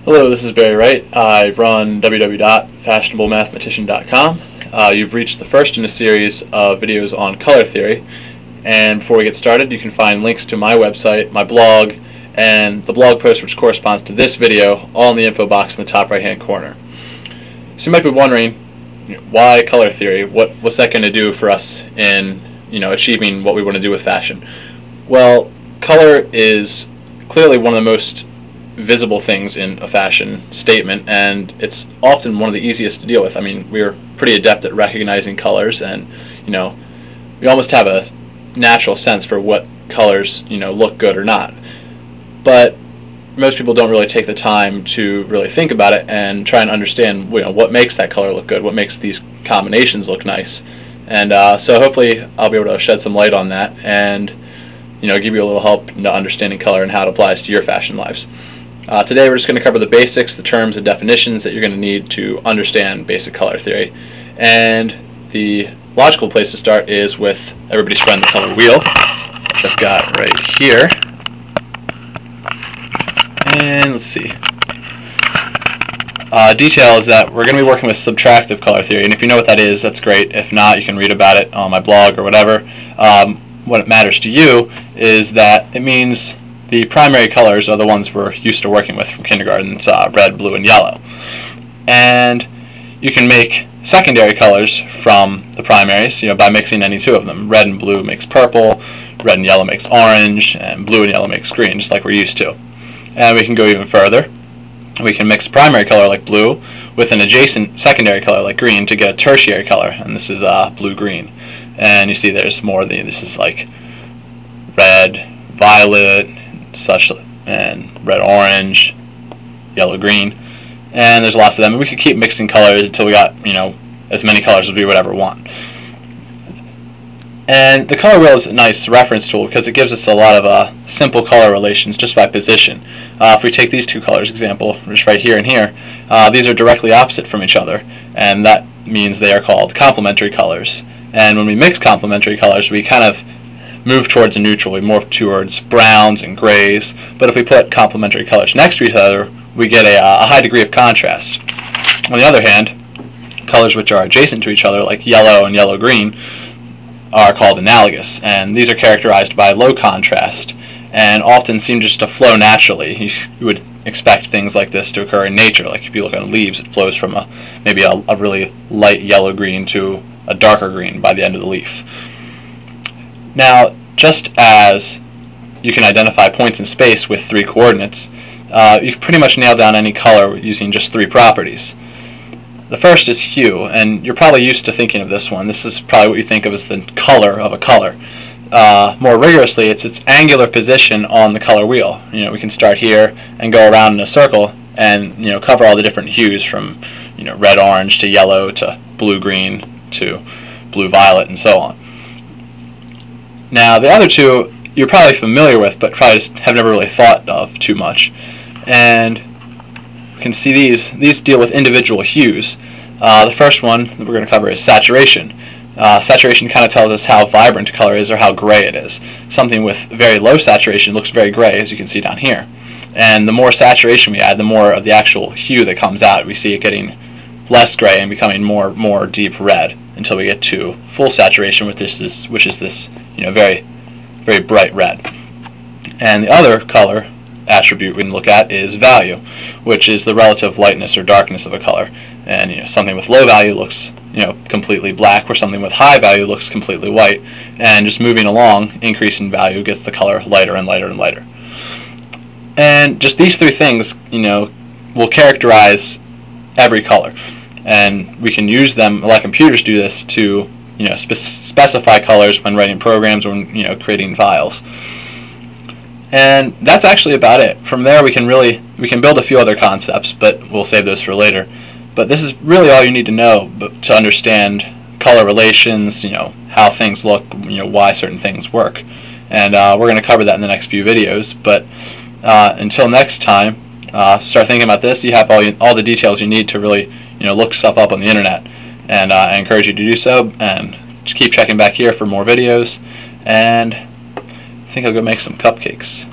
Hello, this is Barry Wright. I run www.fashionablemathematician.com. You've reached the first in a series of videos on color theory, and before we get started you can find links to my website, my blog, and the blog post which corresponds to this video all in the info box in the top right hand corner. So you might be wondering, why color theory? What's that going to do for us in achieving what we want to do with fashion? Well, color is clearly one of the most visible things in a fashion statement, and it's often one of the easiest to deal with. I mean, we're pretty adept at recognizing colors, and we almost have a natural sense for what colors look good or not. But most people don't really take the time to really think about it and try and understand what makes that color look good, what makes these combinations look nice. And so hopefully I'll be able to shed some light on that and give you a little help in understanding color and how it applies to your fashion lives. Today we're just going to cover the basics, the terms and definitions that you're going to need to understand basic color theory. And the logical place to start is with everybody's friend, the color wheel, which I've got right here. And let's see. Detail is that we're going to be working with subtractive color theory, and if you know what that is, that's great. If not, you can read about it on my blog or whatever. What matters to you is that it means the primary colors are the ones we're used to working with from kindergarten. It's red, blue, and yellow. And you can make secondary colors from the primaries by mixing any two of them. Red and blue makes purple, red and yellow makes orange, and blue and yellow makes green, just like we're used to. And we can go even further. We can mix a primary color like blue with an adjacent secondary color like green to get a tertiary color, and this is blue-green. And you see there's more. This is like red, violet, such, and red-orange, yellow-green, and there's lots of them. And we could keep mixing colors until we got as many colors as we would ever want. And the color wheel is a nice reference tool because it gives us a lot of simple color relations just by position. If we take these two colors, example, just right here and here, these are directly opposite from each other, and that means they are called complementary colors. And when we mix complementary colors, we kind of move towards a neutral. We move towards browns and grays. But if we put complementary colors next to each other, we get a high degree of contrast. On the other hand, colors which are adjacent to each other, like yellow and yellow-green, are called analogous, and these are characterized by low contrast and often seem just to flow naturally. You would expect things like this to occur in nature. Like if you look at leaves, it flows from maybe a really light yellow-green to a darker green by the end of the leaf. Now, just as you can identify points in space with 3 coordinates, you can pretty much nail down any color using just 3 properties. The first is hue, and you're probably used to thinking of this one. This is probably what you think of as the color of a color. More rigorously, it's its angular position on the color wheel. We can start here and go around in a circle and cover all the different hues from red-orange to yellow to blue-green to blue-violet and so on. Now, the other two you're probably familiar with, but probably just have never really thought of too much. And you can see these deal with individual hues. The first one that we're going to cover is saturation. Saturation kind of tells us how vibrant a color is or how gray it is. Something with very low saturation looks very gray, as you can see down here. And the more saturation we add, the more of the actual hue that comes out. We see it getting less gray and becoming more deep red until we get to full saturation, which is this very, very bright red. And the other color attribute we can look at is value, which is the relative lightness or darkness of a color. And something with low value looks completely black, where something with high value looks completely white. And just moving along, increase in value gets the color lighter and lighter and lighter. And just these 3 things will characterize every color, and we can use them, let computers do this, to specify colors when writing programs or when creating files. And that's actually about it. From there we can build a few other concepts, but we'll save those for later. But this is really all you need to know to understand color relations, how things look, why certain things work. And we're going to cover that in the next few videos. But until next time, start thinking about this. You have all the details you need to really look stuff up on the internet. And I encourage you to do so, and just keep checking back here for more videos. And I think I'll go make some cupcakes.